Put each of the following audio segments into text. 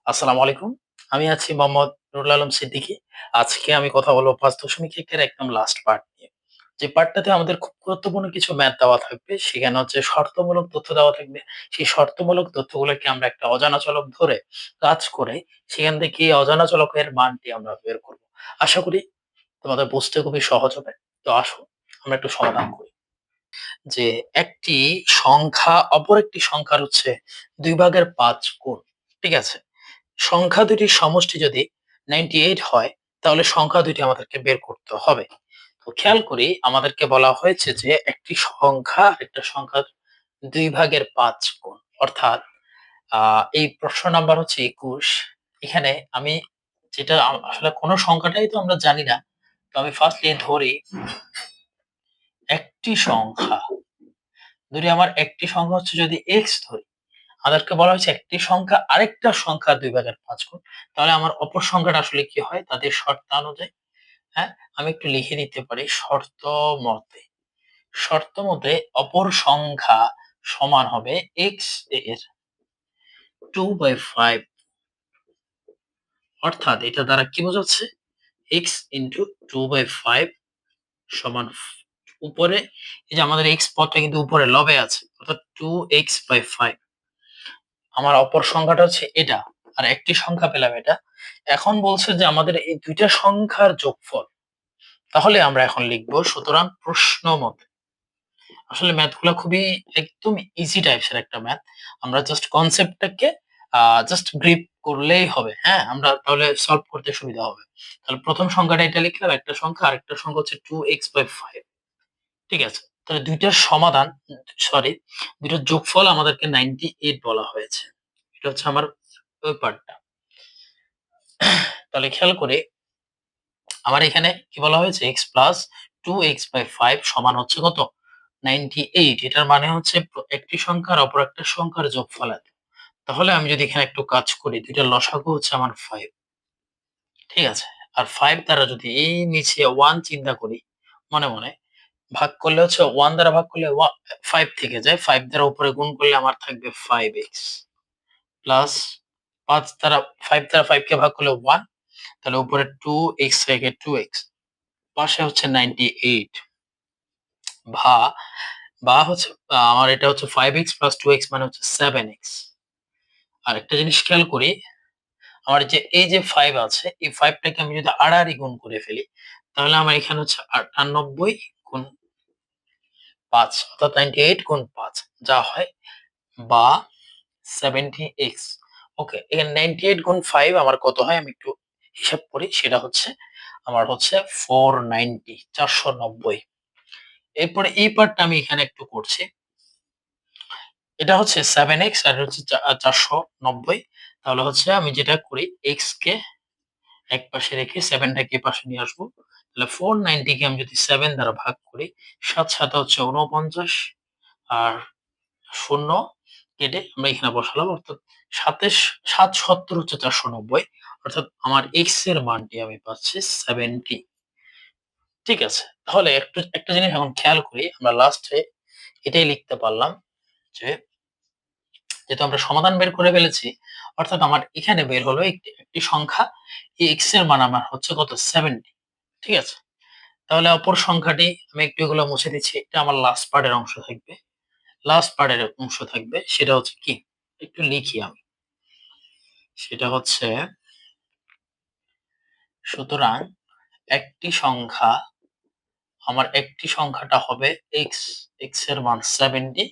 আসসালামু আলাইকুম। আমি আছি মোহাম্মদ নুরুল আলম সিদ্দিকী। আজকে আমি কথা বলব ৫.১ এর একদম লাস্ট পার্ট নিয়ে। যে পার্টটাতে আমাদের খুব গুরুত্বপূর্ণ কিছু ম্যাথ দেওয়া থাকবে। সেখানে হচ্ছে শর্তমূলক তথ্য দেওয়া থাকবে। সেই শর্তমূলক তথ্যগুলোকে আমরা একটা অজানা চলক ধরে কাজ করে সেখান থেকে এই অজানা চলকের মানটি আমরা বের করব। আশা করি তোমাদের বুঝতে খুবই সহজ হবে। তো আসো আমরা একটু সমাধান করি। যে একটি সংখ্যা অপর একটি সংখ্যার হচ্ছে ২ ভাগের ৫ গুণ। ঠিক আছে? সংখ্যা দুটির সমষ্টি যদি 98 হয়, তাহলে সংখ্যা দুটি আমাদেরকে বের করতে হবে। তো খেয়াল করি আমাদেরকে বলা হয়েছে যে একটি সংখ্যা আরেকটা সংখ্যার ২ ভাগের ৫ গুণ। অর্থাৎ আ এই প্রশ্ন নাম্বার হচ্ছে ২১। এখানে আমি যেটা আসলে কোন সংখ্যাটাই তো আমরা জানি না। তো আমি ফার্স্টলি ধরি একটি সংখ্যা। ধরি আমার একটি সংখ্যা হচ্ছে যদি x ধরি, আমাদেরকে বলা হয়েছে একটি সংখ্যা আরেকটা সংখ্যা ২ ভাগের ৫ গুণ। তাহলে আমার অপর সংখ্যাটা আসলে কি হয়? তাদের শর্তানুযায়ী, হ্যাঁ? আমি একটু লিখে দিতে পারি শর্তমতে। শর্তমতে অপর সংখ্যা সমান হবে x এর 2/5 অর্থাৎ এটা দ্বারা কি বোঝাচ্ছে? x ইনটু 2/5 সমান উপরে এই যে আমাদের x পদটা কিন্তু উপরে লবে আছে। অর্থাৎ 2x/5 আমার অপর সংখ্যাটা হচ্ছে এটা। আর একটি সংখ্যা পেলাম এটা। এখন বলছে যে আমাদের এই ২ টা সংখ্যার যোগফল। তাহলে আমরা এখন লিখব সুতরাং প্রশ্ন মতে। আসলে ম্যাথ গুলা খুবই একদম ইজি টাইপস এর একটা ম্যাথ। আমরা জাস্ট কনসেপ্টটাকে আ জাস্ট গ্রিপ করলেই হবে। হ্যাঁ? আমরা তাহলে সলভ করতে সুবিধা হবে। তাহলে ১ম সংখ্যাটা এটা লিখলাম একটা সংখ্যা, আরেকটা সংখ্যা হচ্ছে 2x/5 ঠিক আছে? তাহলে ২ টার সমাধান সরি ২ টার যোগফল আমাদেরকে 98 বলা হয়েছে। এটা হচ্ছে আমার ওই পার্টটা। তাহলে খেয়াল করে আমার এখানে কি বলা হয়েছে x প্লাস 2x/5 সমান হচ্ছে কত? 98 এটার মানে হচ্ছে একটি সংখ্যার অপর একটা সংখ্যার যোগফল এত। তাহলে আমি যদি এখানে একটু কাজ করি ২ টার লসাগু হচ্ছে আমার 5 ঠিক আছে? আর 5 দ্বারা যদি এই নিচে 1 চিন্তা করি মনে, মনে ভাগ করলে হচ্ছে 1 দ্বারা ভাগ করলে 5 থেকে যায়। 5 দ্বারা উপরে গুণ করলে আমার থাকবে 5x প্লাস 5 দ্বারা 5 দ্বারা 5 কে ভাগ করলে 1 তাহলে উপরে 2x থেকে 2x পাশে হচ্ছে 98 ভা বা হচ্ছে আমার এটা হচ্ছে 5x প্লাস 2x মানে হচ্ছে 7x। আরেকটা জিনিস খেয়াল করি, আমার যে এই যে 5 আছে, এই 5 টাকে আমি যদি আড়াআড়ি গুণ করে ফেলি, তাহলে আমার এখানে হচ্ছে 98 গুণ ৫ অর্থাৎ 98 গুণ ৫ যা হয় বা 70x ওকে, এখানে 98 গুণ 5 আমার কত হয়? আমি একটু হিসাব করি। সেটা হচ্ছে আমার হচ্ছে 490 490 এরপরে এই পার্টটা আমি এখানে একটু করছি। এটা হচ্ছে 7x আর এটা হচ্ছে ৪৯০ তাহলে হচ্ছে আমি যেটা করি x কে একপাশে রেখে 7 টাকে এপাশে নিয়ে আসবো। তাহলে 490 কে আমি যদি 7 দ্বারা ভাগ করি ৭ ৭ হচ্ছে ৪৯ আর শূন্য কেটে আমরা এখানে বসালাম অর্থাৎ ৭৭ হচ্ছে ৪৯০ অর্থাৎ আমার x এর মানটি আমি পাচ্ছি 70 ঠিক আছে? তাহলে একটা জিনিস এখন খেয়াল করি আমরা লাস্টে এটাই লিখতে পারলাম যে যেহেতু আমরা সমাধান বের করে ফেলেছি, অর্থাৎ আমার এখানে বের হলো একটি সংখ্যা, এই x এর মান আমার হচ্ছে কত 70 ঠিক আছে? তাহলে অপর সংখ্যাটি আমি একটু এগুলো মুছে দিচ্ছি। এটা আমার লাস্ট পার্টের অংশ থাকবে। লাস্ট পার্টের অংশ থাকবে সেটা হচ্ছে কি? একটু লিখি আমি। সেটা হচ্ছে সুতরাং একটি সংখ্যা আমার একটি সংখ্যাটা হবে x, x এর মান 70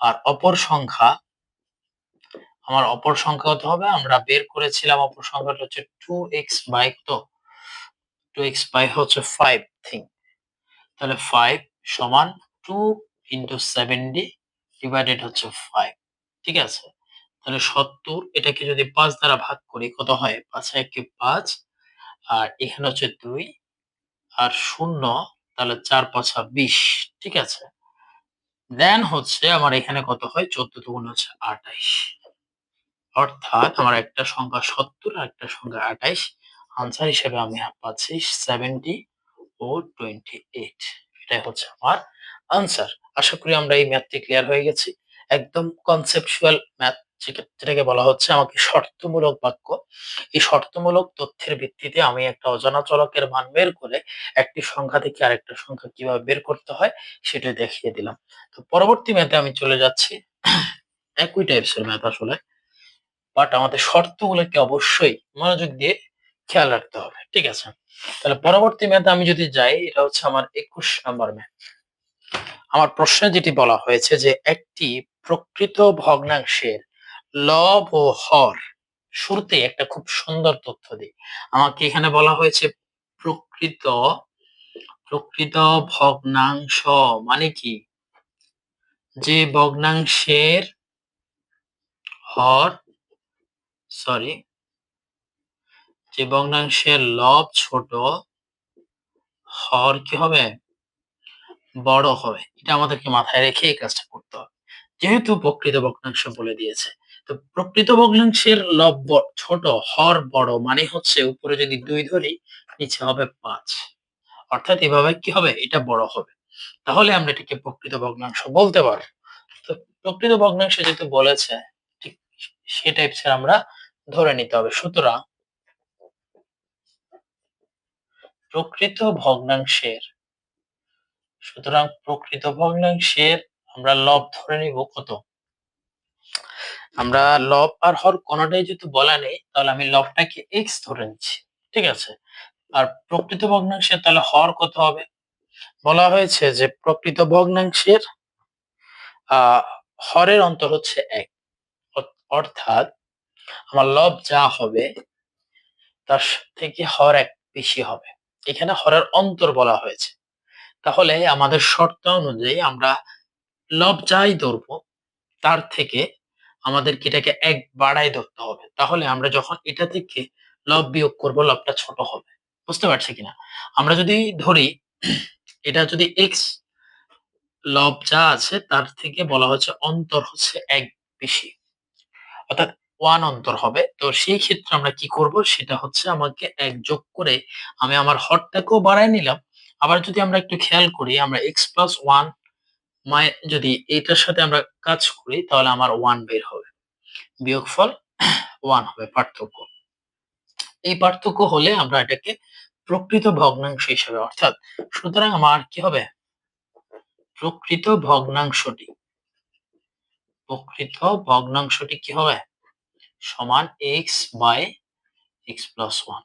আর অপর সংখ্যা আমার অপর সংখ্যা কত হবে? আমরা বের করেছিলাম অপর সংখ্যাটা হচ্ছে 2x বাই কত? 2x বাই হচ্ছে 5 থিং। তাহলে 5 সমান 2 ইনটু 70 ডিভাইডেড হচ্ছে 5 ঠিক আছে? তাহলে ৭০ এটাকে যদি ৫ দ্বারা ভাগ করি কত হয়? ৫ একে ৫ আর এখানে হচ্ছে ২ আর ০ তাহলে ৪ ৫ ২০ ঠিক আছে? দেন হচ্ছে আমার এখানে কত হয়? ১৪ দুগুণ হচ্ছে ২৮ অর্থাৎ আমার একটা সংখ্যা ৭০ আর একটা সংখ্যা ২৮ আনসার হিসেবে আমি পাচ্ছি 70 ও 28 এটাই হচ্ছে আমার আনসার। আশা করি আমরা এই ম্যাথটি ক্লিয়ার হয়ে গেছি। একদম কনসেপচুয়াল ম্যাথ। যেটাকে বলা হচ্ছে আমাকে শর্তমূলক বাক্য। এই শর্তমূলক তথ্যের ভিত্তিতে আমি একটা অজানা চলকের মান বের করে একটি সংখ্যা থেকে আরেকটা সংখ্যা কিভাবে বের করতে হয় সেটাই দেখিয়ে দিলাম। তো পরবর্তী ম্যাথে আমি চলে যাচ্ছি। একই টাইপস এর ম্যাথ আসলে। বাট আমাদের শর্তগুলোকে অবশ্যই মনোযোগ দিয়ে খেয়াল রাখতে হবে। ঠিক আছে? তাহলে পরবর্তী ম্যাথে আমি যদি যাই, এটা হচ্ছে আমার ২১ নাম্বার ম্যাথ। আমার প্রশ্নে যেটি বলা হয়েছে যে একটি প্রকৃত ভগ্নাংশের লব ও হর, শুরুতে একটা খুব সুন্দর তথ্য দিই। আমাকে এখানে বলা হয়েছে প্রকৃত প্রকৃত ভগ্নাংশ মানে কি? যে ভগ্নাংশের হর সরি যে ভগ্নাংশের লব ছোট, হর কি হবে? বড় হবে। এটা আমাদেরকে মাথায় রেখে এই কাজটা করতে হবে। যেহেতু প্রকৃত ভগ্নাংশ বলে দিয়েছে। তো প্রকৃত ভগ্নাংশের লব ছোট, হর বড় মানে হচ্ছে উপরে যদি ২ ধরি, নিচে হবে ৫। অর্থাৎ এভাবে কি হবে? এটা বড় হবে। তাহলে আমরা এটাকে প্রকৃত ভগ্নাংশ বলতে পারব। তো প্রকৃত ভগ্নাংশ যেহেতু বলেছে, ঠিক সে টাইপস এর আমরা ধরে নিতে হবে। প্রকৃত ভগ্নাংশের প্রকৃত ভগ্নাংশের আমরা লব ধরে নিব কত? আমরা লব আর হর কোনটাই যেহেতু বলা নেই, তাহলে আমি লবটাকে x ধরে নিচ্ছি। ঠিক আছে? আর প্রকৃত ভগ্নাংশের তাহলে হর কত হবে? বলা হয়েছে যে প্রকৃত ভগ্নাংশের আ হরের অন্তর হচ্ছে ১। অর্থাৎ আমার লব যা হবে তার থেকে হর ১ বেশি হবে। এখানে হরের অন্তর বলা হয়েছে। তাহলে আমাদের শর্ত অনুযায়ী আমরা লব যাই ধরবো তার থেকে আমাদেরকে এটাকে ১ বাড়ায় ধরতে হবে। তাহলে আমরা যখন এটা থেকে লব বিয়োগ করব, লবটা ছোট হবে। বুঝতে পারছি কিনা? আমরা যদি ধরি এটা যদি x, লব যা আছে তার থেকে বলা হচ্ছে অন্তর হচ্ছে ১ বেশি। অর্থাৎ 1 অন্তর হবে। তো সেই ক্ষেত্রে আমরা কি করব? সেটা হচ্ছে আমাকে ১ যোগ করে আমি আমার হরটাকেও বাড়ায় নিলাম। আবার যদি আমরা একটু খেয়াল করি, আমরা x + 1 যদি এটার সাথে আমরা কাজ করি তাহলে আমার 1 বের হবে। বিয়োগফল 1 হবে পার্থক্য। এই পার্থক্য হলে আমরা এটাকে প্রকৃত ভগ্নাংশ হিসেবে, অর্থাৎ সুতরাং আমার কি হবে? প্রকৃত ভগ্নাংশটি প্রকৃত ভগ্নাংশটি কি হবে? সমান x/x+1।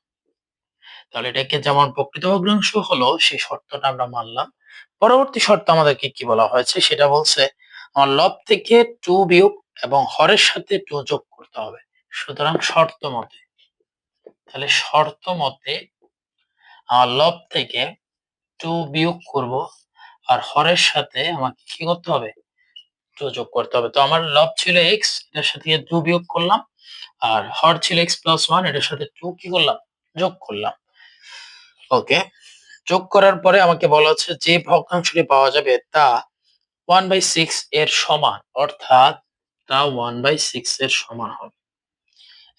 তাহলে এটাকে যেমন প্রকৃত ভগ্নাংশ হলো সেই শর্তটা আমরা মানলাম। পরবর্তী শর্ত আমাদেরকে কি বলা হয়েছে সেটা বলছে আমার লব থেকে 2 বিয়োগ এবং হরের সাথে 2 যোগ করতে হবে। সুতরাং শর্ত মতে আমার লব থেকে 2 বিয়োগ করব আর হরের সাথে আমাকে কি করতে হবে? 2 যোগ করতে হবে। তো আমার লব ছিল x, এটার সাথে 2 বিয়োগ করলাম। আর হর ছিল x+1, এটার সাথে 2 কি করলাম? যোগ করলাম। ওকে। যোগ করার পরে আমাকে বলা হচ্ছে যে ভগ্নাংশটি পাওয়া যাবে তা 1/6 এর সমান। অর্থাৎ তা 1/6 এর সমান হবে।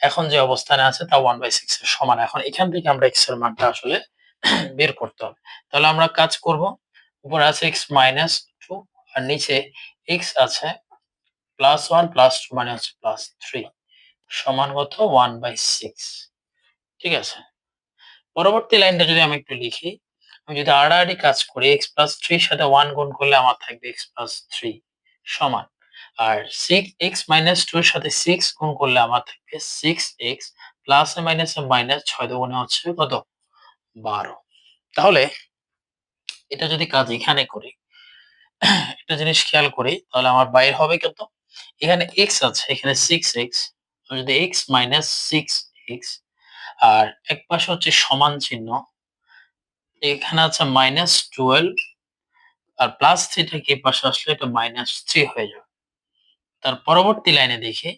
এখন যে অবস্থানে আছে তা 1/6 এর সমান। এখন এখান থেকে আমরা x এর মানটা আসলে বের করতে হবে। তাহলে আমরা কাজ করব। উপরে আছে x -2 আর নিচে x আছে +1 +2 মানে হচ্ছে +3 সমান কত? 1/6। ঠিক আছে? পরবর্তী লাইনটা যদি আমি একটু লিখি, আমি যদি আড়াআড়ি কাজ করি x+3 এর সাথে 1 গুণ করলে আমার থাকবে x+3 সমান। আর x -2 এর সাথে 6 গুণ করলে আমার থাকবে 6x প্লাস এ মাইনাসে মাইনাস ৬ দুগুণে হচ্ছে কত? ১২। তাহলে এটা যদি কাজ এখানে করি, একটা জিনিস খেয়াল করি তাহলে আমার বাইর হবে কত? এখানে x আছে, এখানে 6x। আমি যদি x মাইনাস 6x আর একপাশে হচ্ছে সমান চিহ্ন, এখানে আছে -12 আর +3 থেকে এই পাশে আসলে এটা -3 হয়ে যাবে। তার পরবর্তী লাইনে দেখি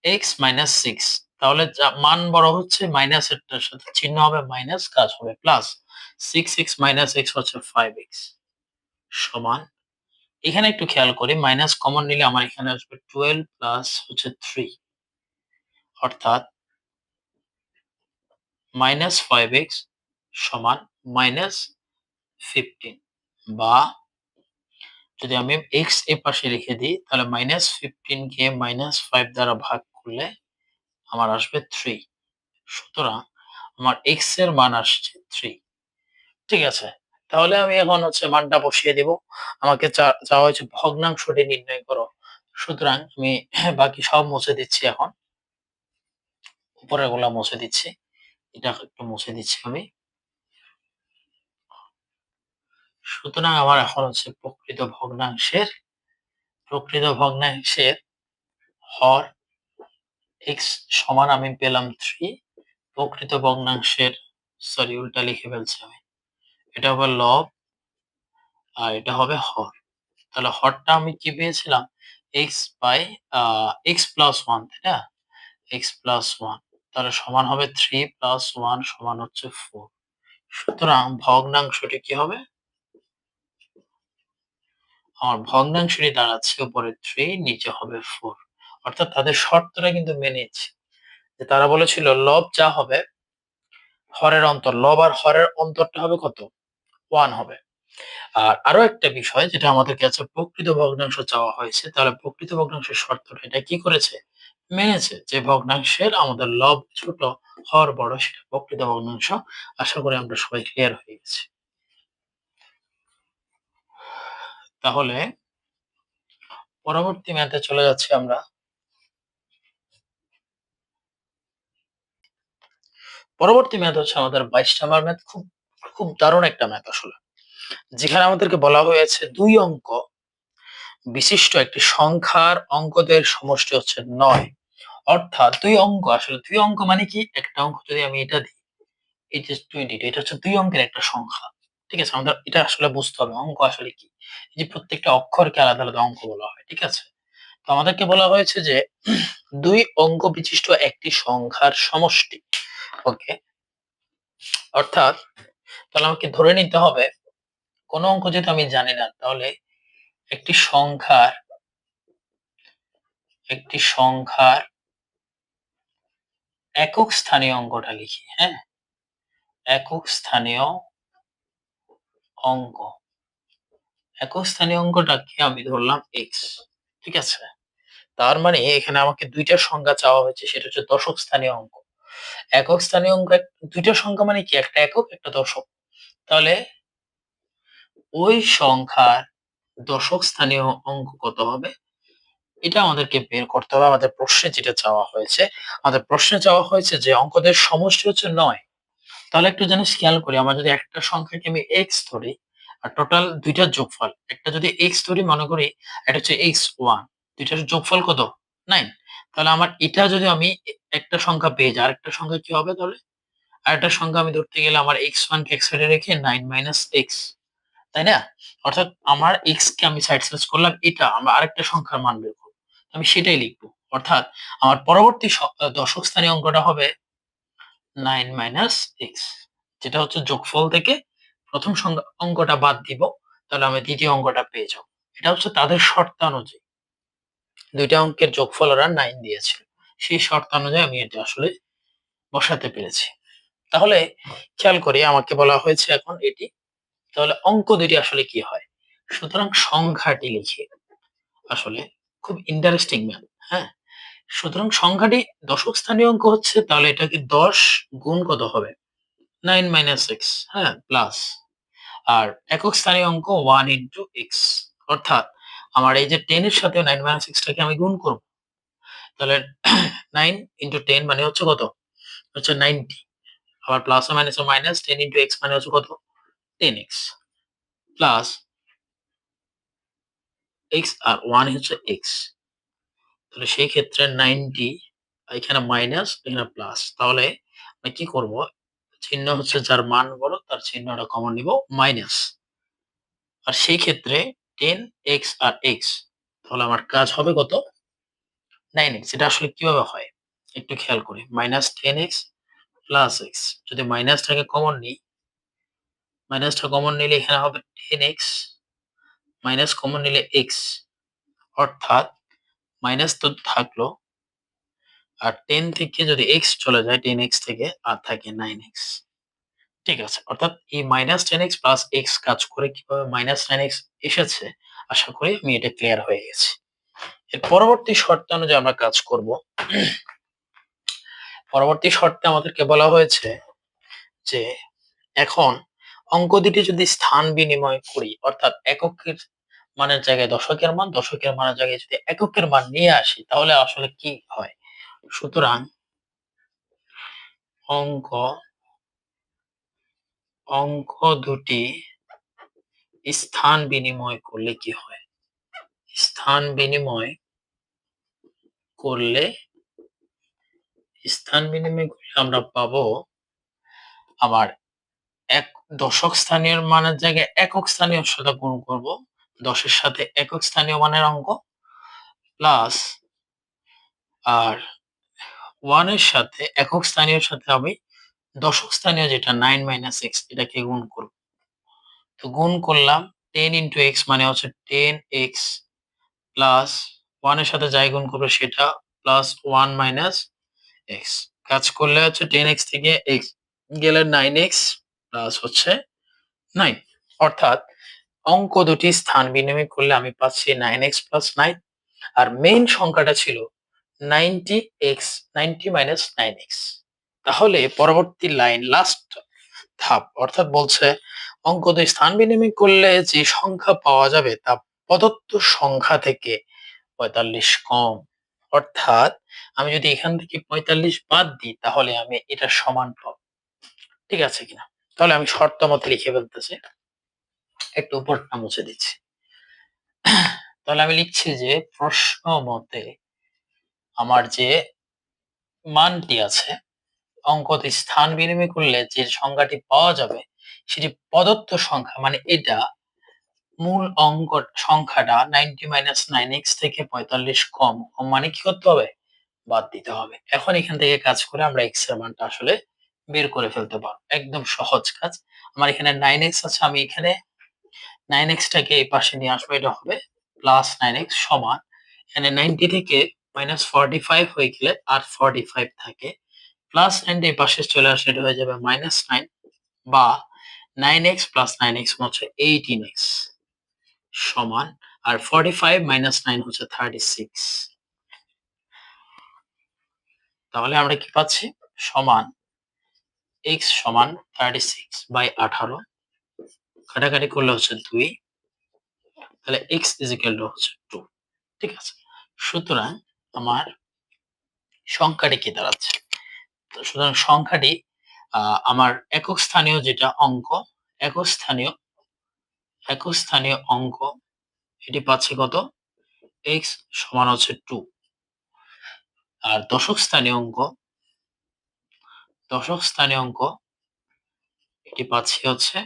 x -6, তাহলে যা মান বড় হচ্ছে মাইনাস এরটার সাথে চিহ্ন হবে মাইনাস, কাজ হবে প্লাস। 6x - x হচ্ছে 5x সমান, এখানে একটু খেয়াল করি মাইনাস কমন নিলে আমার এখানে আসবে 12 প্লাস হচ্ছে 3 অর্থাৎ -5x সমান -15 বা যদি আমি x এপাশে রেখে দিই তাহলে -15 কে -5 দ্বারা ভাগ করলে আমার আসবে 3। সুতরাং আমার x এর মান আসছে 3। ঠিক আছে? তাহলে আমি এখন মানটা বসিয়ে দিব। আমাকে চাওয়া হয়েছে ভগ্নাংশটি নির্ণয় করো। সুতরাং আমি বাকি সব মুছে দিচ্ছি এখন। উপরেরগুলা মুছে দিচ্ছি। এটা একটু মুছে দিচ্ছি আমি। সুতরাং আমার এখন প্রকৃত ভগ্নাংশের হর x সমান আমি পেলাম 3। প্রকৃত ভগ্নাংশের উল্টা লিখে ফেলছি আমি। এটা হবে লব আর এটা হবে হর। তাহলে হরটা আমি কি পেয়েছিলাম? x বাই x প্লাস 1, তাই না? x প্লাস 1 তাহলে সমান হবে 3 প্লাস 1 সমান হচ্ছে 4। সুতরাং ভগ্নাংশটি কি হবে? আমার ভগ্নাংশটি দাঁড়াচ্ছে উপরে 3 নিচে হবে 4। অর্থাৎ তাদের শর্তটা কিন্তু মেনেছে। যে তারা বলেছিল লব যা হবে লব আর হরের অন্তরটা হবে কত? 1 হবে। আর আরো একটা বিষয় যেটা আমাদের কাছে প্রকৃত ভগ্নাংশ চাওয়া হয়েছে, তাহলে প্রকৃত ভগ্নাংশের শর্তটা এটা কি করেছে? মেনেছে। যে ভগ্নাংশের আমাদের লব ছোট, হর বড় সেটা প্রকৃত ভগ্নাংশ। আশা করি আমরা সবাই ক্লিয়ার হয়ে গেছি। তাহলে পরবর্তী ম্যাথে চলে যাচ্ছি আমরা। পরবর্তী ম্যাথ হচ্ছে আমাদের 22 নাম্বার ম্যাথ। খুব দারুণ একটা ম্যাথ আসলে। যেখানে আমাদেরকে বলা হয়েছে 2 অঙ্ক বিশিষ্ট একটি সংখ্যার অঙ্কদের সমষ্টি হচ্ছে 9। অর্থাৎ 2 অঙ্ক মানে কি? একটা অঙ্ক যদি আমি এটা দিই, এই যে 20, এটা হচ্ছে 2 অঙ্কের একটা সংখ্যা। ঠিক আছে? আমাদের এটা আসলে বুঝতে হবে অঙ্ক আসলে কি। এই যে প্রত্যেকটা অক্ষরকে আলাদা, আলাদা অঙ্ক বলা হয়। ঠিক আছে? তো আমাদেরকে বলা হয়েছে যে 2 অঙ্ক বিশিষ্ট একটি সংখ্যার সমষ্টি। ওকে? অর্থাৎ তাহলে আমাকে ধরে নিতে হবে কোন অঙ্ক যেহেতু আমি জানি না, তাহলে একটি সংখ্যার একক স্থানীয় অঙ্কটা লিখি। হ্যাঁ? একক স্থানীয় অঙ্ক। একক স্থানীয় অঙ্কটাকে আমি ধরলাম x। ঠিক আছে? তার মানে এখানে আমাকে ২ টা সংখ্যা চাওয়া হয়েছে, সেটা হচ্ছে দশক স্থানীয় অঙ্ক। একক স্থানীয় অঙ্ক ২ টা সংখ্যা মানে কি? একটা একক, একটা দশক। তাহলে ওই সংখ্যার দশক স্থানীয় অঙ্ক কত হবে? এটা আমাদেরকে বের করতে হবে। আমাদের প্রশ্নে যেটা চাওয়া হয়েছে। আমাদের প্রশ্নে চাওয়া হয়েছে যে অঙ্কদের সমষ্টি হচ্ছে ৯। তাহলে একটু জিনিস খেয়াল করি। আমরা যদি একটা সংখ্যাকে আমি x ধরি আর টোটাল ২ টার যোগফল। একটা যদি x ধরি মনে করি এটা হচ্ছে x1, ২ টার যোগফল কত? 9। তাহলে আমার এটা যদি আমি একটা সংখ্যা পেয়ে যাই, আরেকটা সংখ্যা কি হবে তাহলে? আরেকটা সংখ্যা আমি ধরতে গেলে আমার x1 কে এক সাইডে রেখে 9 - x, তাই না? অর্থাৎ আমার x কে আমি সাইড চেঞ্জ করলাম, এটা আমরা আরেকটা সংখ্যার মান বের করব। আমি সেটাই লিখব। অর্থাৎ আমার পরবর্তী দশক স্থানীয় অঙ্কটা হবে 9 - x, যেটা হচ্ছে যোগফল থেকে ১ম অঙ্কটা বাদ দিব। তাহলে আমি ২য় অঙ্কটা পেয়ে যাব। এটা হচ্ছে তাদের শর্তানুযায়ী। ২ টা অঙ্কের যোগফল ওরা 9 দিয়েছিল। সেই শর্তানুযায়ী আমি এটা আসলে বসাতে পেরেছি। তাহলে খেয়াল করি আমাকে বলা হয়েছে এখন এটি। তাহলে অঙ্ক ২ টি আসলে কি হয়? সুতরাং সংখ্যাটি লিখি। আসলে খুব ইন্টারেস্টিং ম্যাথ। হ্যাঁ? সুতরাং সংখ্যাটি দশক স্থানীয় অঙ্ক হচ্ছে, তাহলে এটা কি ১০ গুণ কত হবে? 9 - x, হ্যাঁ? প্লাস আর একক স্থানীয় অঙ্ক 1 x, অর্থাৎ আমার এই যে 10 এর সাথে 9 - x টাকে আমি গুণ করব। তাহলে 9 * 10 মানে হচ্ছে কত? হচ্ছে 90। আবার প্লাস ও মাইনাস ও মাইনাস 10 * x মানে হচ্ছে কত? 10x প্লাস x আর 1 হচ্ছে x। তাহলে সেই ক্ষেত্রে 90, এখানে মাইনাস, এখানে প্লাস। তাহলে আমি কি করব? চিহ্ন হচ্ছে যার মান বড় তার চিহ্নটা কমন নিব মাইনাস। আর সেই ক্ষেত্রে 10x আর x, তাহলে আমার কাজ হবে কত? 9x। এটা আসলে কিভাবে হয়? একটু খেয়াল করি। -10x + x, যদি মাইনাসটাকে কমন নিই, মাইনাসটা কমন নিলে এখানে হবে 10x, মাইনাস কমন নিলে x, অর্থাৎ মাইনাস তো থাকলো আর 10 থেকে যদি x চলে যায়, 10x থেকে আর থাকে 9x। ঠিক আছে? অর্থাৎ এই -10x + x কাজ করে কিভাবে -9x এসেছে, আশা করি আমি এটা ক্লিয়ার হয়ে গেছি। এর পরবর্তী শর্ত অনুযায়ী আমরা কাজ করব। পরবর্তী শর্তে আমাদেরকে বলা হয়েছে যে এখন অঙ্ক দুটি যদি স্থান বিনিময় করি, অর্থাৎ এককের মানের জায়গায় দশকের মান, দশকের মানের জায়গায় যদি এককের মান নিয়ে আসি তাহলে আসলে কি হয়? সুতরাং অঙ্ক অঙ্ক দুটি স্থান বিনিময় করলে কি হয়? স্থান বিনিময় করলে আমরা পাবো আমার এক দশক স্থানীয় মানের জায়গায় একক স্থানীয়র সাথে গুণ করব। ১০ এর সাথে একক স্থানীয় মানের অঙ্ক প্লাস আর 1 এর সাথে একক স্থানীয়র সাথে আমি দশক স্থানীয় যেটা 9 - x এটাকে গুণ করব। তো গুণ করলাম 10 * x মানে হচ্ছে 10x প্লাস 1 এর সাথে যাই গুণ করবে সেটা প্লাস 1 - x। কাজ করলে হচ্ছে 10x থেকে x গেলে 9x প্লাস হচ্ছে 9। অর্থাৎ অঙ্ক দুটি স্থান বিনিময় করলে আমি পাচ্ছি 9x প্লাস 9 আর মেইন সংখ্যাটা ছিল 90x 90 - 9x। তাহলে পরবর্তী লাইন লাস্ট ধাপ অর্থাৎ বলছে অঙ্ক দুই স্থান বিনিময় করলে যে সংখ্যা পাওয়া যাবে তা প্রদত্ত সংখ্যা থেকে ৪৫ কম। অর্থাৎ আমি যদি এখান থেকে ৪৫ বাদ দিই তাহলে আমি এটা সমান পাবো। ঠিক আছে কিনা? তাহলে আমি শর্ত মতে লিখে ফেলতেছি। একটু উপরটা মুছে দিচ্ছি। তাহলে আমি লিখছি যে প্রশ্ন মতে আমার যে মানটি আছে অঙ্কতে স্থান বিনিময় করলে যে সংখ্যাটি পাওয়া যাবে সেটি প্রদত্ত সংখ্যা মানে এটা মূল অঙ্ক সংখ্যাটা 90 - 9x থেকে ৪৫ কম। কম মানে কি করতে হবে? বাদ দিতে হবে। এখন এখান থেকে কাজ করে আমরা x এর মানটা আসলে বের করে ফেলতে পারবো। একদম সহজ কাজ। আমার এখানে 9x আছে, আমি এখানে 9x টাকে এই পাশে নিয়ে আসবো। এটা হবে প্লাস 9x সমান এখানে 90 থেকে -45 হয়ে গেলে আর 45 থাকে। প্লাস 9 এই পাশে চলে আসলে এটা হয়ে যাবে -9 বা 9x প্লাস 9x হচ্ছে 18x সমান আর 45 - 9 হচ্ছে 36। তাহলে আমরা কি পাচ্ছি? সমান x সমান 36/18 কাটাকাটি করলে হচ্ছে 2, তাহলে x হচ্ছে 2। ঠিক আছে? সুতরাং আমার সংখ্যাটি কি দাঁড়াচ্ছে? তো সুতরাং সংখ্যাটি আমার একক স্থানীয় যেটা অঙ্ক, একক স্থানীয় একক স্থানীয় অঙ্ক এটি পাচ্ছে কত? x সমান হচ্ছে 2। আর দশক স্থানীয় অঙ্ক এটি পাচ্ছি হচ্ছে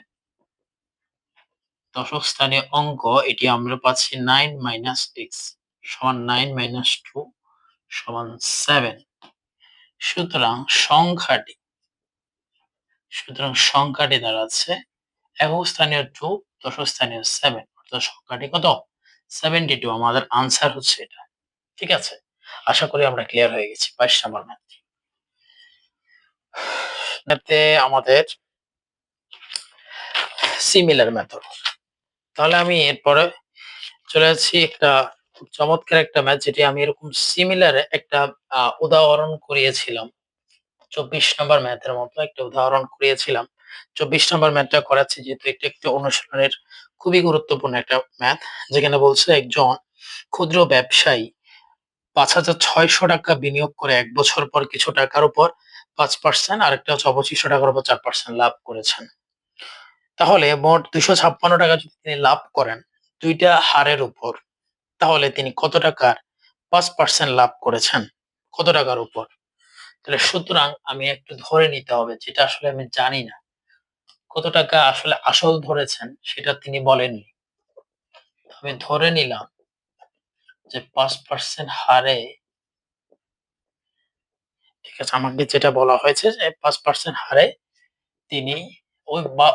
দশক স্থানীয় অঙ্ক এটি আমরা পাচ্ছি 9 - x সমান 9 - 2 সমান 7। সুতরাং সংখ্যাটি দাঁড়াচ্ছে একক স্থানীয় 2, দশক স্থানীয় 7 অর্থাৎ সংখ্যাটি কত? 72। আমাদের আনসার হচ্ছে এটা। ঠিক আছে? আশা করি আমরা ক্লিয়ার হয়ে গেছি। ২২ নাম্বার ম্যাথ। ম্যাথে আমাদের সিমিলার মেথড। তাহলে আমি এরপরে চলে যাচ্ছি একটা খুব চমৎকার একটা ম্যাথ যেটি আমি এরকম সিমিলার একটা উদাহরণ করিয়েছিলাম। ২৪ নাম্বার ম্যাথের মতো একটা উদাহরণ করিয়েছিলাম। ২৪ নাম্বার ম্যাথটা করাচ্ছি যেহেতু এটা একটা অনুশীলনের খুবই গুরুত্বপূর্ণ একটা ম্যাথ। যেখানে বলছে একজন ক্ষুদ্র ব্যবসায়ী ৳৫,৬০০ বিনিয়োগ করে ১ বছর পর কিছু টাকার উপর ৫% আরেকটা হচ্ছে অবশিষ্ট টাকার উপর ৪% লাভ করেছেন। তাহলে মোট ৳২৫৬ যদি তিনি লাভ করেন ২ টা হারের উপর, তাহলে তিনি কত টাকার ৫% লাভ করেছেন? কত টাকার উপর? তাহলে সুতরাং আমি একটু ধরে নিতে হবে যেটা আসলে আমি জানি না। কত টাকা আসলে আসল ধরেছেন সেটা তিনি বলেননি। আমি ধরে নিলাম যে ৫% হারে, ঠিক আছে, আমাকে যেটা বলা হয়েছে যে ৫% হারে তিনি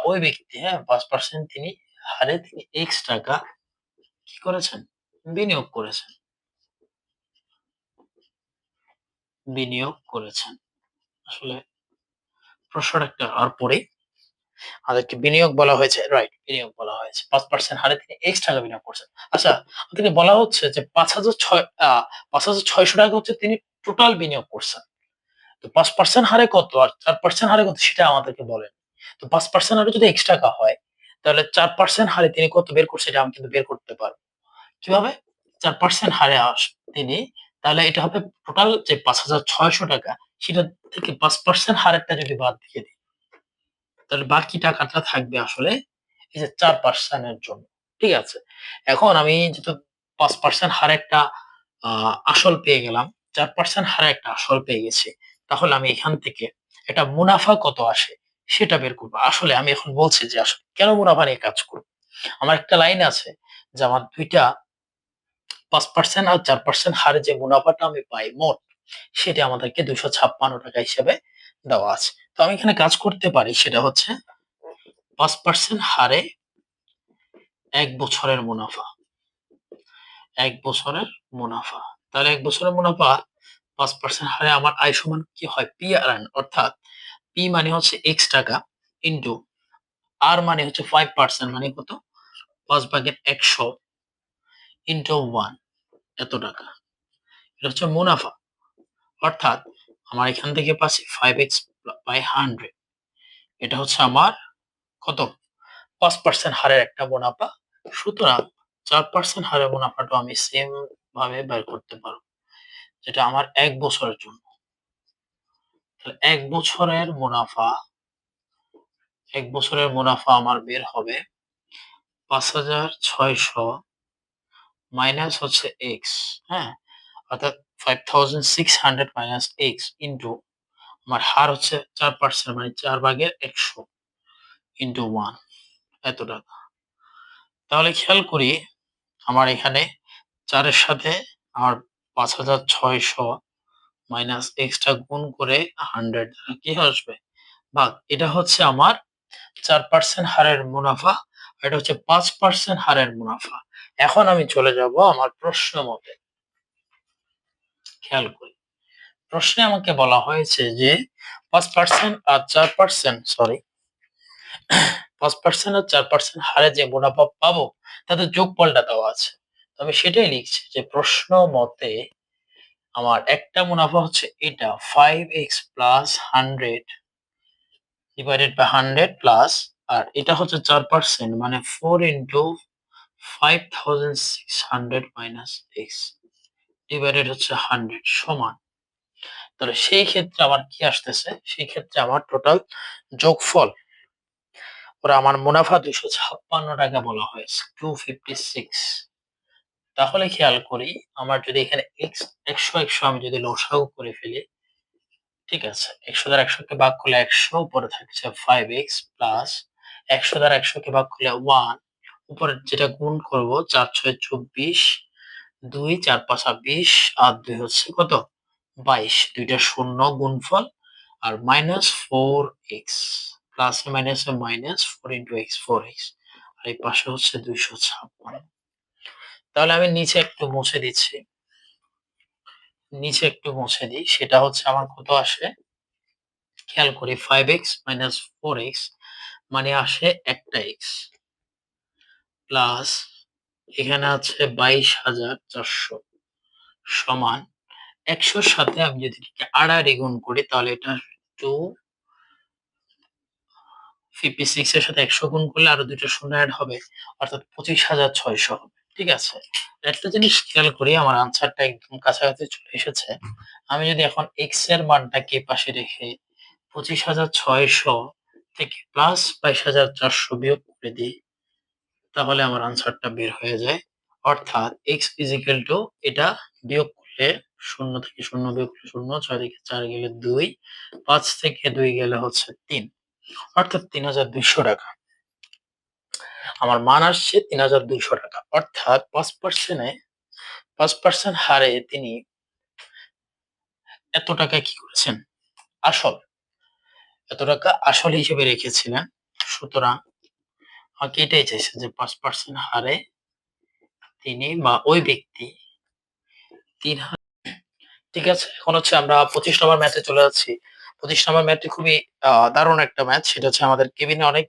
ওই ব্যক্তি, হ্যাঁ, ৫% হারে তিনি এক্স টাকা কি করেছেন? বিনিয়োগ করেছেন। বিনিয়োগ করেছেন। আসলে প্রশ্নটা একটু আর পড়ি। আমাদেরকে বিনিয়োগ বলা হয়েছে, রাইট, বিনিয়োগ বলা হয়েছে। ৫% হারে তিনি X টাকা বিনিয়োগ করছেন। আচ্ছা, আমাদেরকে বলা হচ্ছে যে ৫,৬০০ টাকা হচ্ছে তিনি টোটাল বিনিয়োগ করছেন। তো ৫% হারে কত আর ৪% হারে কত সেটা আমাদেরকে বলেন। তো ৫% হারে যদি X টাকা হয়, তাহলে ৪% হারে তিনি কত বের করছে এটা আমি কিন্তু বের করতে পারব। কিভাবে? ৪% হারে তিনি, তাহলে এটা হবে টোটাল যে ৫,৬০০ টাকা সেটা থেকে ৫% হারেরটা যদি বাদ দিয়ে দিই, তাহলে বাকি টাকাটা থাকবে আসলে এই যে ৪% এর জন্য। ঠিক আছে? এখন আমি যেহেতু ৫% হারে একটা আসল পেয়ে গেলাম, ৪% হারে একটা আসল পেয়ে গেছি। তাহলে আমি এখান থেকে এটা মুনাফা কত আসে সেটা বের করব। আসলে আমি এখন বলছি যে আসলে কেন মুনাফা নিয়ে কাজ করব? আমার একটা লাইন আছে যে আমার ২ টা ৫% আর ৪% হারে যে মুনাফাটা আমি পাই মোট, সেটা আমাদেরকে ৳২৫৬ হিসেবে দেওয়া আছে। তো আমি এখানে কাজ করতে পারি সেটা হচ্ছে ৫% হারে ১ বছরের মুনাফা। ১ বছরের মুনাফা। তাহলে ১ বছরের মুনাফা ৫% হারে আমার আয় সমান কি হয়? PRN, অর্থাৎ P মানে হচ্ছে X টাকা ইনটু R মানে হচ্ছে 5% মানে কত? ৫/১০০ ইনটু 1 এত টাকা। এটা হচ্ছে মুনাফা। অর্থাৎ আমার এখান থেকে পাচ্ছি 5x বাই 100। এটা হচ্ছে আমার কত? ৫% হারের একটা মুনাফা। সুতরাং ৪% হারের মুনাফাটাও আমি সেম ভাবে বের করতে পারব। যেটা আমার ১ বছরের জন্য। তাহলে ১ বছরের মুনাফা আমার বের হবে ৫,৬০০ মাইনাস হচ্ছে x, হ্যাঁ? অর্থাৎ 5,600 মাইনাস x ইনটু আমার হার হচ্ছে ৪% মানে ৪/১০০ ইনটু 1 এত টাকা। তাহলে খেয়াল করি আমার এখানে ৪ এর সাথে আমার ৫,৬০০ মাইনাস x টা গুণ করে 100 দ্বারা কি আসবে? ভাগ। এটা হচ্ছে আমার ৪% হারের মুনাফা, আর এটা হচ্ছে ৫% হারের মুনাফা। এখন আমি চলে যাব আমার প্রশ্ন মতে। খেয়াল করি। প্রশ্নে আমাকে বলা হয়েছে যে ৫% আর ৪% সরি ৫% আর ৪% হারে যে মুনাফা পাবো তাদের যোগফলটা দেওয়া আছে। তো আমি সেটাই লিখছি যে প্রশ্ন মতে আমার একটা মুনাফা হচ্ছে এটা 5x plus 100 divided by 100 plus, আর এটা হচ্ছে ৪% মানে 4 ইনটু 5,600 মাইনাস x ডিভাইডেড হচ্ছে 100 সমান। তাহলে সেই ক্ষেত্রে আমার কি আসতেছে? সেই ক্ষেত্রে আমার টোটাল যোগফল ওরা আমার মুনাফা ৳২৫৬ বলা হয়েছে। 256। তাহলে খেয়াল করি আমার যদি এখানে ১০০ আমি যদি লসাগু করে ফেলি, ঠিক আছে? ১০০ দ্বারা ১০০ কে ভাগ করলে ১০০, উপরে থাকছে 5x প্লাস ১০০ দ্বারা ১০০ কে ভাগ করলে 1, উপরে যেটা গুণ করব ৪ ৬ ২৪, ২ ৪ ৫ ২০ আর ২ হচ্ছে কত? ২২। ২ টা শূন্য গুণফল আর মাইনাস 4x প্লাসে মাইনাসে মাইনাস 4 ইনটু x 4x, আর এই পাশে হচ্ছে ২৫৬। তাহলে আমি নিচে একটু মুছে দিচ্ছি। নিচে একটু মুছে দিই। সেটা হচ্ছে আমার কত আসে? খেয়াল করি 5x মাইনাস 4x মানে আসে একটা x প্লাস এখানে আছে ২২,৪০০ সমান ১০০ র সাথে আমি যদি এটাকে আড়াআড়ি গুণ করি তাহলে এটা 256 এর সাথে ১০০ গুণ করলে আরো ২ টা শূন্য এড হবে। অর্থাৎ ২৫,৬০০ হবে। ঠিক আছে? একটা জিনিস খেয়াল করি আমার আনসারটা একদম কাছাকাছি চলে এসেছে। আমি যদি এখন x এর মানটাকে এপাশে রেখে ২৫,৬০০ থেকে প্লাস ২২,৪০০ বিয়োগ করে দিই, তাহলে আমার আনসারটা বের হয়ে যায়। অর্থাৎ x is equal to এটা বিয়োগ করলে ০ থেকে ০ বিয়োগ করলে ০, ৬ থেকে ৪ গেলে ২, ৫ থেকে ২ গেলে হচ্ছে ৩। অর্থাৎ ৳৩,২০০। আমার মান আসছে ৳৩,২০০। অর্থাৎ ৫% হারে তিনি এত টাকা কি করেছেন? আসল। এত টাকা আসল হিসেবে রেখেছিলেন। সুতরাং আমাকে এটাই চাইছে যে ৫% হারে তিনি বা ওই ব্যক্তি ৩ ঠিক আছে? এখন হচ্ছে আমরা ২৫ নম্বর ম্যাথে চলে যাচ্ছি। 25 নম্বর ম্যাথটি খুবই দারুণ একটা ম্যাথ। সেটা হচ্ছে আমাদের কেবিনে অনেক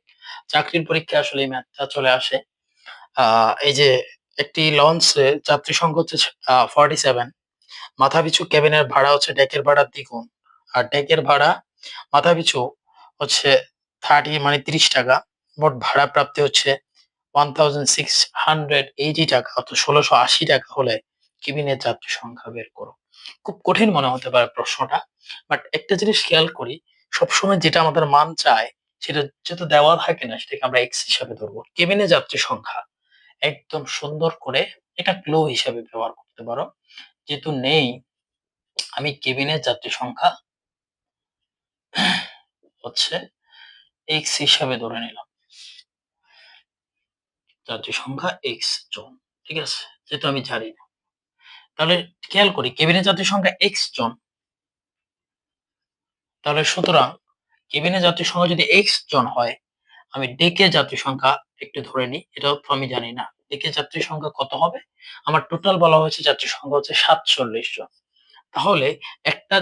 চাকরির পরীক্ষায় আসলে এই ম্যাথটা চলে আসে। এই যে একটি লঞ্চে যাত্রী সংখ্যা হচ্ছে 47, মাথাপিছু কেবিনের ভাড়া হচ্ছে ডেকের ভাড়ার দ্বিগুণ। আর ডেকের ভাড়া মাথাপিছু হচ্ছে 30 মানে ৳30। মোট ভাড়া প্রাপ্তি হচ্ছে ৳1680 অর্থাৎ ৳১৬৮০ হলে কেবিনের যাত্রী সংখ্যা বের করো। খুব কঠিন মনে হতে পারে প্রশ্নটা। বাট একটা জিনিস খেয়াল করি, সবসময় যেটা আমাদের মান চায় সেটা যেহেতু দেওয়া থাকে না সেটাকে আমরা x হিসাবে ধরবো। কেবিনে যাত্রী সংখ্যা একদম সুন্দর করে এটা ক্লু হিসাবে ব্যবহার করতে পারো। যেহেতু নেই, আমি কেবিনের যাত্রী সংখ্যা হচ্ছে x হিসাবে ধরে নিলাম। যাত্রী সংখ্যা x জন। ঠিক আছে? যেহেতু আমি জানি না। তাহলে খেয়াল করি কেবিনে যাত্রী সংখ্যা x জন। তাহলে সুতরাং কেবিনে যাত্রীর সংখ্যা যদি x জন হয়, আমি ডেকে যাত্রী সংখ্যা একটু ধরে নিই। এটাও তো আমি জানি না। ডেকে যাত্রী সংখ্যা কত হবে? আমার টোটাল বলা হয়েছে যাত্রী সংখ্যা হচ্ছে ৪৭ জন। তাহলে একটা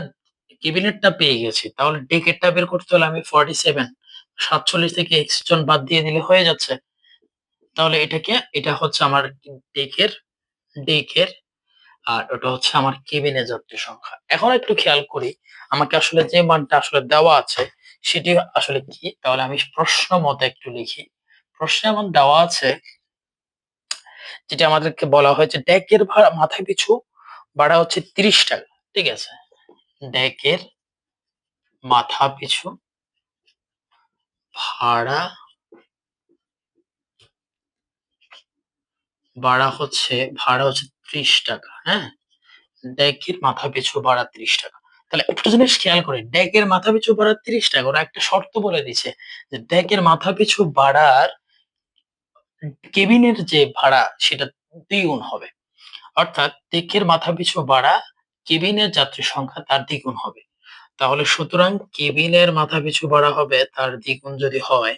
কেবিনেটটা পেয়ে গেছি। তাহলে ডেকেরটা বের করতে হলে আমি 47 ৪৭ থেকে x জন বাদ দিয়ে দিলে হয়ে যাচ্ছে। তাহলে এটা হচ্ছে আমার ডেকের ডেকের আর ওটা হচ্ছে আমার কেবিনে যাত্রী সংখ্যা। এখন একটু খেয়াল করি আমাকে আসলে যে মানটা আসলে দেওয়া আছে সেটি আসলে কি? তাহলে আমি প্রশ্ন মতে একটু লিখি। প্রশ্নে এমন দেওয়া আছে যেটা আমাদেরকে বলা হয়েছে ডেকের ভাড়া মাথায় পিছু ভাড়া হচ্ছে ৳৩০। ঠিক আছে? ডেকের মাথা পিছু ভাড়া ভাড়া হচ্ছে ৳৩০, হ্যাঁ? ডেকের মাথা পিছু ভাড়া ৳৩০। তাহলে একটা জিনিস খেয়াল করি, ডেকের মাথা পিছু ভাড়া ৳৩০, ওরা একটা শর্ত বলে দিছে যে ডেকের মাথা পিছু ভাড়ার কেবিনের যে ভাড়া সেটা দ্বিগুণ হবে। অর্থাৎ ডেকের মাথাপিছু ভাড়া কেবিনের যাত্রী সংখ্যা তার দ্বিগুণ হবে। তাহলে সুতরাং কেবিনের মাথাপিছু ভাড়া হবে তার দ্বিগুণ যদি হয়,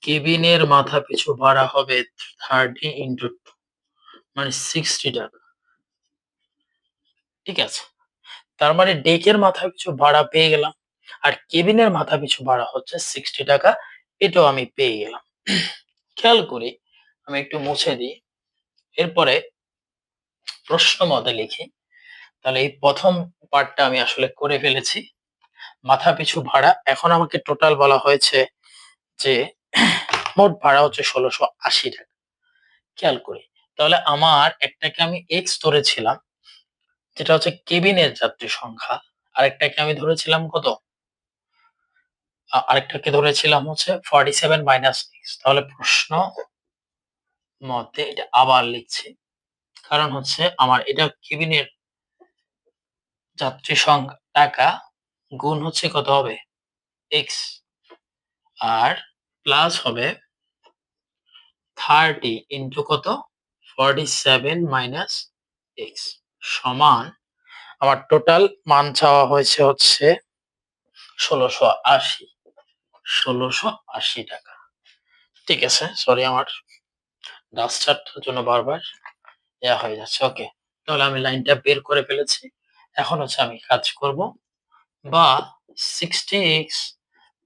কেবিনের মাথাপিছু ভাড়া হবে 30 ইনটু 2 মানে ৳60। ঠিক আছে? তার মানে ডেকের মাথাপিছু ভাড়া পেয়ে গেলাম। আর কেবিনের মাথাপিছু ভাড়া হচ্ছে ৳60, এটাও আমি পেয়ে গেলাম। খেয়াল করি, আমি একটু মুছে দিই। এরপরে প্রশ্ন মতে লিখি। তাহলে এই ১ম পার্টটা আমি আসলে করে ফেলেছি। মাথাপিছু ভাড়া এখন আমাকে টোটাল বলা হয়েছে যে মোট ভাড়া হচ্ছে ৳১৬৮০। খেয়াল করি। তাহলে আমার একটাকে আমি x ধরেছিলাম যেটা হচ্ছে কেবিনের যাত্রী সংখ্যা। আরেকটাকে আমি ধরেছিলাম কত? আরেকটাকে ধরেছিলাম হচ্ছে 47 মাইনাস x। তাহলে প্রশ্ন মতে এটা আবার লিখছি। কারণ হচ্ছে আমার এটা কেবিনের যাত্রী সংখ্যা টাকা গুণ হচ্ছে কত হবে? x আর প্লাস হবে 30 ইনটু কত? 47 মাইনাস x সমান আমার টোটাল মান চাওয়া হয়েছে হচ্ছে ১৬৮০ ৳১৬৮০। ঠিক আছে। সরি আমার ডাস্টারটার জন্য বারবার হয়ে যাচ্ছে। ওকে। তাহলে আমি লাইনটা বের করে ফেলেছি। এখন হচ্ছে আমি কাজ করব বা 60x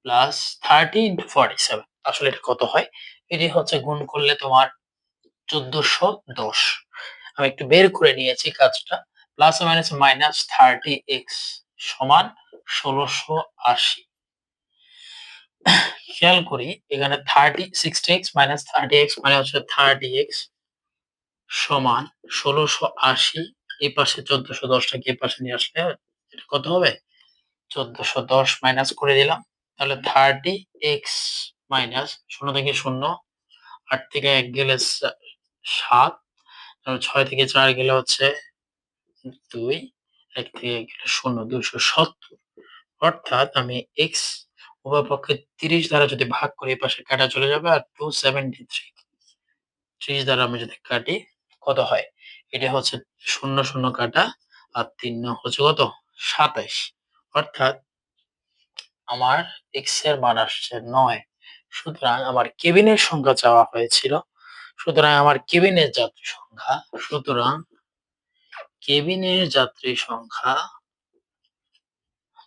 প্লাস 30 ইনটু 47 আসলে এটা কত হয়? এটি হচ্ছে গুণ করলে তোমার ১৪১০। আমি একটু বের করে নিয়েছি কাজটা। প্লাস ও মাইনাস মাইনাস 30x সমান ১৬৮০। খেয়াল করি এখানে 60x মাইনাস 30x মানে হচ্ছে 30x সমান ১৬৮০। এই পাশে ১৪১০ টাকে এই পাশে নিয়ে আসলে এটা কত হবে? ১৪১০ মাইনাস করে দিলাম। তাহলে 30x মাইনাস ০ থেকে ০, ৮ থেকে ১ গেলে ৭, ৬ থেকে ৪ গেলে হচ্ছে ২, ১ থেকে ১ গেলে ০, ২৭০। অর্থাৎ আমি x উভয় পক্ষে ৩০ দ্বারা যদি ভাগ করি এপাশে কাটা চলে যাবে আর 273 ৩০ দ্বারা আমি যদি কাটি কত হয়? এটা হচ্ছে ০, ০ কাটা আর ৩ নং হচ্ছে কত? ২৭। অর্থাৎ আমার x এর মান আসছে ৯। সুতরাং আমার কেবিনের সংখ্যা চাওয়া হয়েছিল। সুতরাং আমার কেবিনের যাত্রী সংখ্যা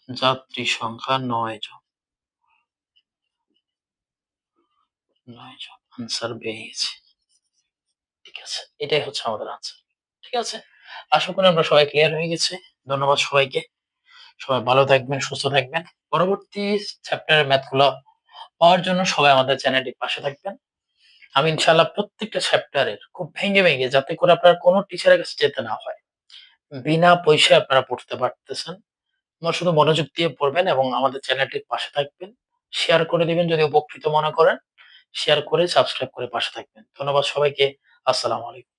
যাত্রী সংখ্যা ৯ জন। ৯ জন। আনসার পেয়ে গেছি। ঠিক আছে। এটাই হচ্ছে আমাদের আনসার। ঠিক আছে? আশা করি আমরা সবাই ক্লিয়ার হয়ে গেছি। ধন্যবাদ সবাইকে। সবাই ভালো থাকবেন, সুস্থ থাকবেন। পরবর্তী চ্যাপ্টারের ম্যাথ গুলো পাওয়ার জন্য সবাই আমাদের চ্যানেলটির পাশে থাকবেন। আমি ইনশাআল্লাহ প্রত্যেকটা চ্যাপ্টারের খুব ভেঙে যাতে করে আপনার কোন টিচারের কাছে যেতে না হয়। বিনা পয়সায় আপনারা পড়তে পারতেছেন। আপনারা শুধু মনোযোগ দিয়ে পড়বেন এবং আমাদের চ্যানেলটির পাশে থাকবেন। শেয়ার করে দিবেন যদি উপকৃত মনে করেন। শেয়ার করে সাবস্ক্রাইব করে পাশে থাকবেন। ধন্যবাদ সবাইকে। আসসালামু আলাইকুম।